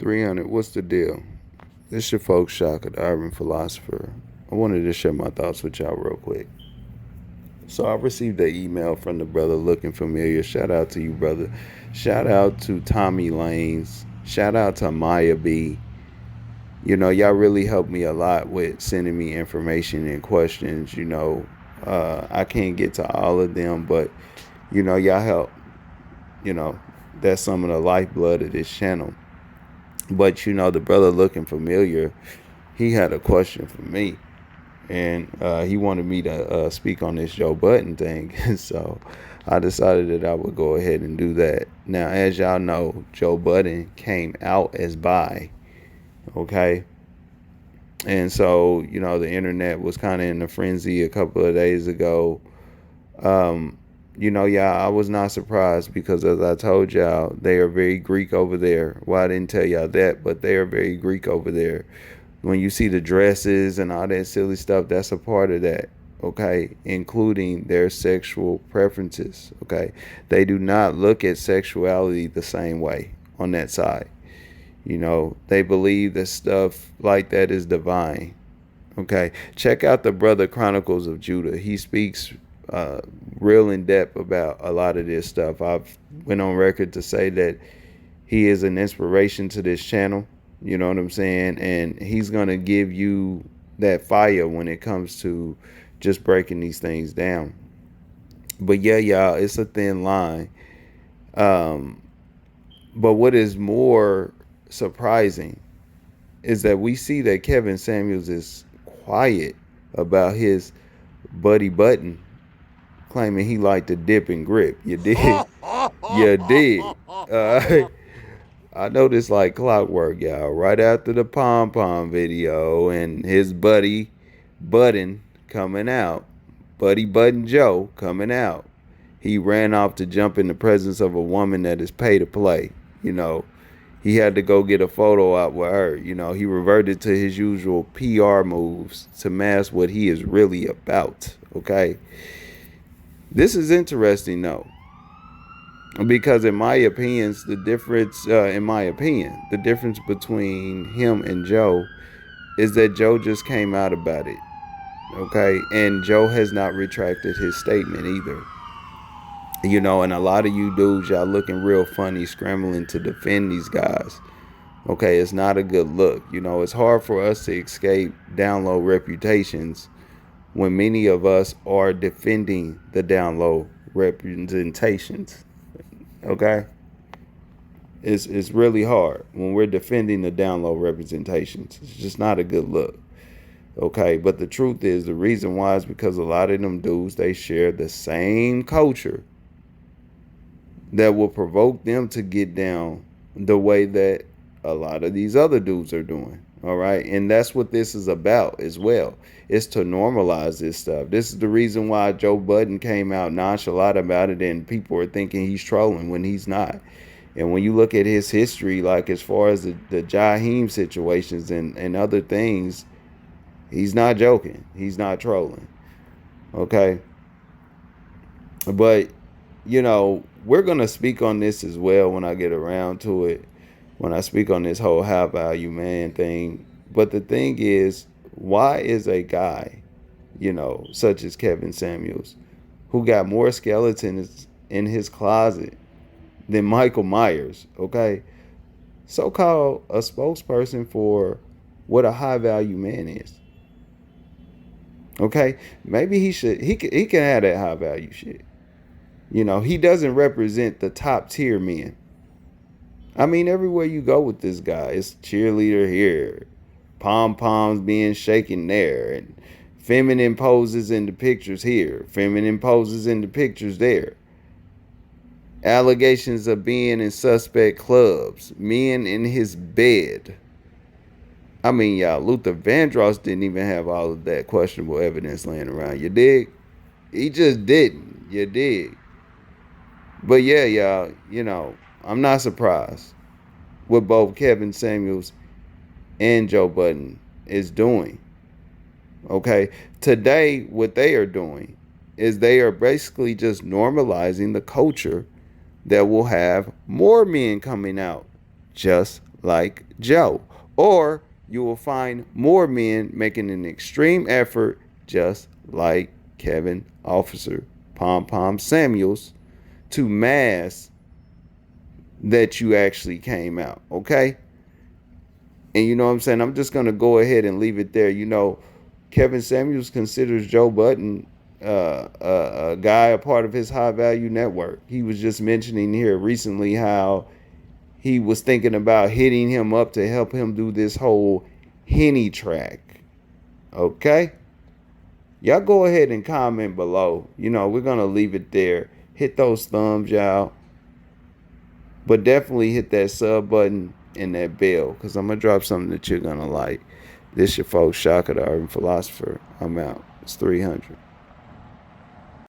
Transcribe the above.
300, what's the deal? This your folks, Shaka, the urban philosopher. I wanted to share my thoughts with y'all real quick. So I received an email from the brother looking familiar. Shout out to you, brother. Shout out to Tommy Lanes. Shout out to Maya B. Y'all really helped me a lot with sending me information and questions. I can't get to all of them, but y'all help. You know, that's some of the lifeblood of this channel. But the brother looking familiar, he had a question for me, and he wanted me to speak on this Joe Budden thing. So I decided that I would go ahead and do that. Now, as y'all know, Joe Budden came out as bi, okay? And so, the internet was kind of in a frenzy a couple of days ago. I was not surprised because, as I told y'all, they are very Greek over there. Well, I didn't tell y'all that, but they are very Greek over there. When you see the dresses and all that silly stuff, that's a part of that, okay, including their sexual preferences, okay? They do not look at sexuality the same way on that side. They believe that stuff like that is divine, okay? Check out the brother Chronicles of Judah. He speaks real in depth about a lot of this stuff. I've went on record to say that he is an inspiration to this channel. You know what I'm saying? And he's going to give you that fire when it comes to just breaking these things down. But yeah, y'all, it's a thin line. But what is more surprising is that we see that Kevin Samuels is quiet about his buddy Budden claiming he liked to dip and grip. You did. You did. I know this like clockwork, y'all. Right after the pom pom video and his buddy Budden coming out, buddy Budden Joe coming out, he ran off to jump in the presence of a woman that is pay to play. He had to go get a photo out with her. He reverted to his usual PR moves to mask what he is really about. Okay. This is interesting though, because in my opinion, the difference between him and Joe is that Joe just came out about it. Okay. And Joe has not retracted his statement either. And a lot of you dudes, y'all looking real funny, scrambling to defend these guys. Okay, it's not a good look. It's hard for us to escape download reputations when many of us are defending the download representations. Okay? It's really hard when we're defending the download representations. It's just not a good look. Okay, but the truth is, the reason why is because a lot of them dudes, they share the same culture that will provoke them to get down the way that a lot of these other dudes are doing. All right. And that's what this is about as well. It's to normalize this stuff. This is the reason why Joe Budden came out nonchalant about it and people are thinking he's trolling when he's not. And when you look at his history, like as far as the Jaheim situations and other things, he's not joking. He's not trolling. Okay. But we're going to speak on this as well when I get around to it, when I speak on this whole high value man thing. But the thing is, why is a guy, such as Kevin Samuels, who got more skeletons in his closet than Michael Myers, okay, so-called a spokesperson for what a high value man is? Okay, maybe he can have that high value shit. He doesn't represent the top tier men. I mean, everywhere you go with this guy, it's cheerleader here, pom-poms being shaken there, and feminine poses in the pictures here, feminine poses in the pictures there. Allegations of being in suspect clubs, men in his bed. I mean, y'all, Luther Vandross didn't even have all of that questionable evidence laying around. You dig? He just didn't. You dig? But yeah, y'all, I'm not surprised what both Kevin Samuels and Joe Budden is doing. Okay? Today, what they are doing is they are basically just normalizing the culture that will have more men coming out just like Joe. Or you will find more men making an extreme effort just like Kevin Officer Pom Pom Samuels to mask that you actually came out. Okay? And you know what I'm saying? I'm just going to go ahead and leave it there. You know, Kevin Samuels considers Joe Budden a guy, a part of his high value network. He was just mentioning here recently how he was thinking about hitting him up to help him do this whole Henny track. Okay? Y'all go ahead and comment below. You know, we're going to leave it there. Hit those thumbs, y'all. But definitely hit that sub button and that bell, because I'm going to drop something that you're going to like. This your folks, Shaka the Urban Philosopher. I'm out. It's 300.